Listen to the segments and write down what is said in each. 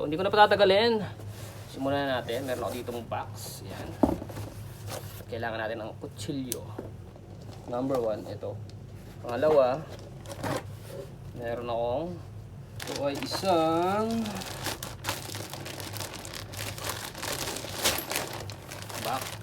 So hindi ko na patatagalin. Simulan na natin. Meron ako ditong box. Yan. Kailangan natin ng kutsilyo. Number 1, ito. Pangalawa, meron akong ito ay isang box.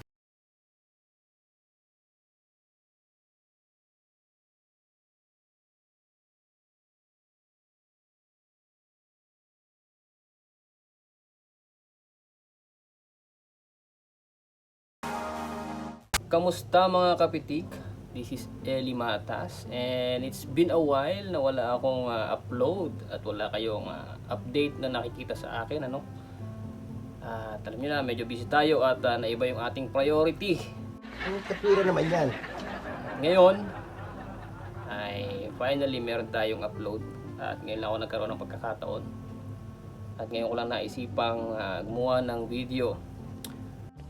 Kamusta mga kapitik? This is Eli Matas and it's been a while na wala akong upload at wala kayong update na nakikita sa akin, ano? Alam niyo na, medyo busy tayo at naiba yung ating priority. Ang katwira naman yan. Ngayon ay finally meron tayong upload at ngayon lang ako nagkaroon ng pagkakataon at ngayon ko lang naisipang gumawa ng video.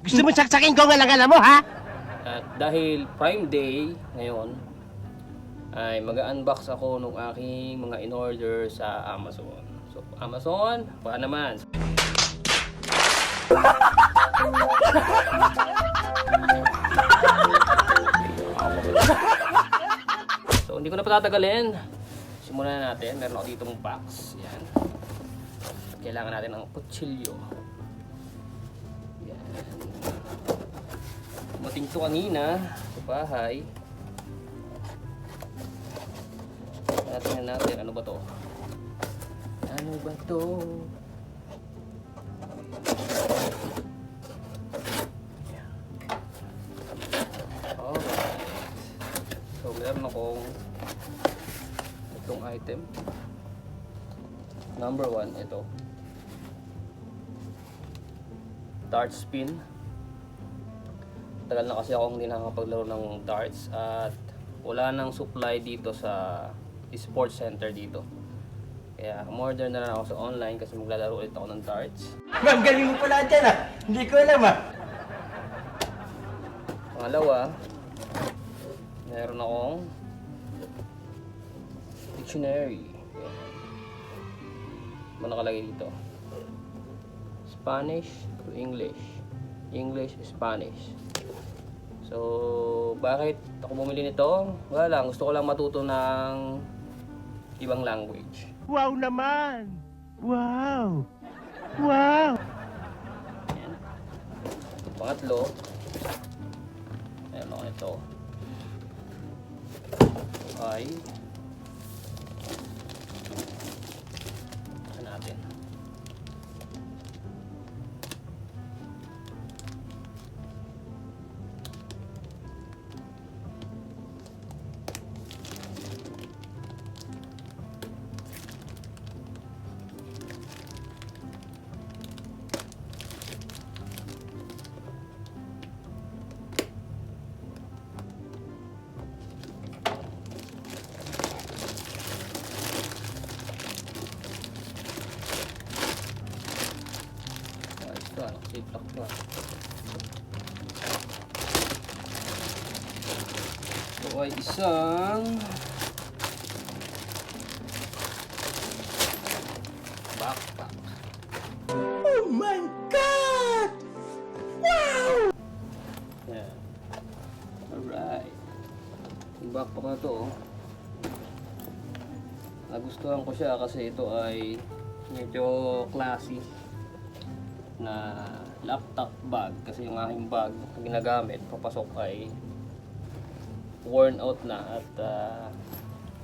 Gusto mo saksakin ko nga lang mo, ha? At dahil Prime Day ngayon, ay mag-unbox ako nung aking mga in-order sa Amazon. So, Amazon, baka naman. So, hindi ko na patatagalin. Simulan na natin. Meron ako ditong box. Yan. Kailangan natin ng kutsilyo. Yan. Dumating to kanina sa bahay. Tingnan natin ano ba to? Ano ba to? Alright. So meron akong itong item. Number 1, ito. Dart spin. Tagal na kasi akong hindi nakakapaglaro ng darts at wala nang supply dito sa sports center dito. Kaya umorder na lang ako sa online kasi maglalaro ulit ako ng darts. Ma'am, galing mo pala dyan, ha? Hindi ko alam, ha? Pangalawa, meron akong dictionary. Ano nakalagay dito? Spanish to English. English, Spanish. So, bakit ako bumili nito? Wala lang, gusto ko lang matuto ng ibang language. Wow naman! Wow! Wow! Yan. Pangatlo, ayan ako ito. Ay, ano natin? Ziplock ba? Ito ay isang backpack. Oh my God! Wow! Yan. Alright. Yung backpack na to, nagustuhan ko siya kasi ito ay medyo classy na laptop bag kasi yung aking bag na ginagamit papasok ay worn out na at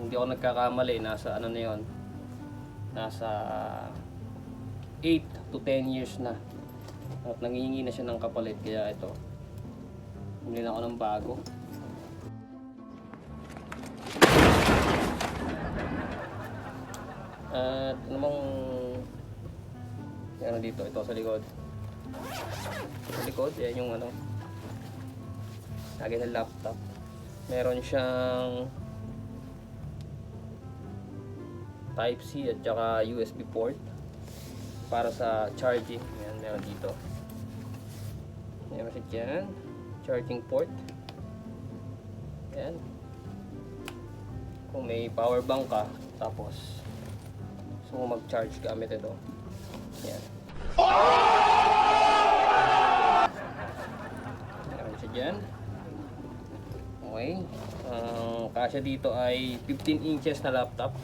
hindi ako nagkakamali nasa ano na yun, nasa 8 to 10 years na at nangihingi na siya ng kapalit kaya ito bumili na ako ng bago. At namang ano dito, ito sa likod. Sa likod, yan yung ano, lagay ng laptop. Meron siyang Type-C at saka USB port para sa charging. Yan, meron dito. Meron siya dyan, charging port. Yan. Kung may power bank ka, tapos gusto mo mag-charge gamit ito. Yan. kasya dito ay 15 inches na laptop.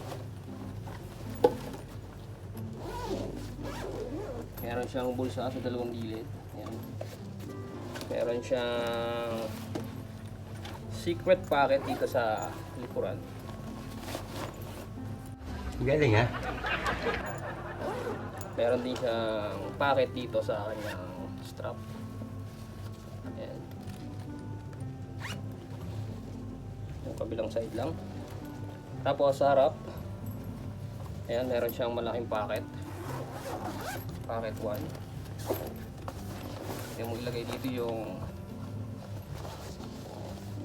Meron siyang bulsa sa dalawang gilid. Ayan. Meron siyang secret pocket dito sa likuran. Galing ha? Meron din siyang pocket dito sa kanyang strap. Ayan. Yung kabilang side lang. Tapos sa harap, ayan, meron siyang malaking pocket. Pocket 1. Yung mo ilagay dito yung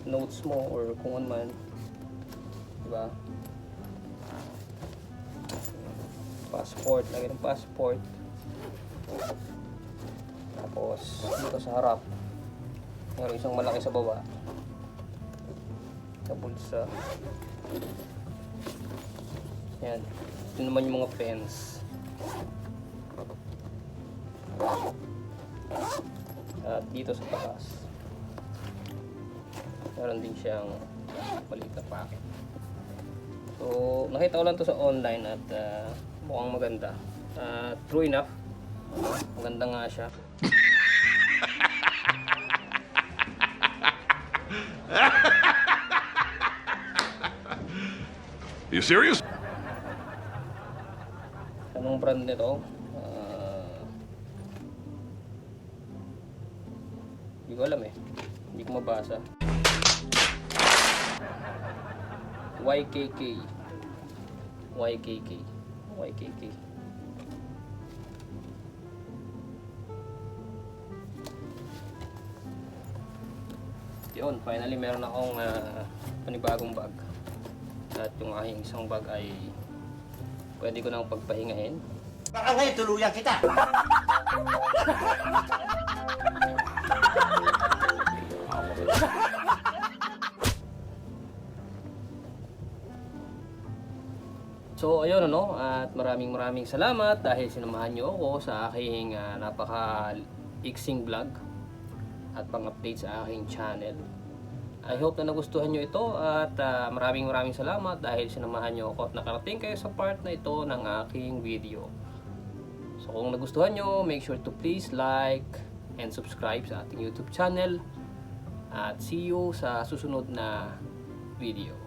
notes mo or kung ano man, diba? Passport, lagay ng passport. Tapos dito sa harap meron isang malaki sa baba sa bulsa. Yan, ito naman yung mga pens. At dito sa taas meron din siyang maliit na packet. So nakita ko lang to sa online at mukhang maganda. True enough, maganda nga siya. You serious? Anong brand nito? Hindi ko alam eh. Hindi ko mabasa. YKK. YKK. YKK. Yun, finally meron akong panibagong bag. At yung aking isang bag ay pwede ko nang pagpahingahin. Baka ngayon tuluyan kita. So ayun ano, at maraming salamat dahil sinamahan niyo ako sa aking napaka-iksing vlog at pang-update sa aking channel. I hope na nagustuhan niyo ito at maraming salamat dahil sinamahan niyo ako at nakarating kayo sa part na ito ng aking video. So kung nagustuhan niyo, make sure to please like and subscribe sa ating YouTube channel at see you sa susunod na video.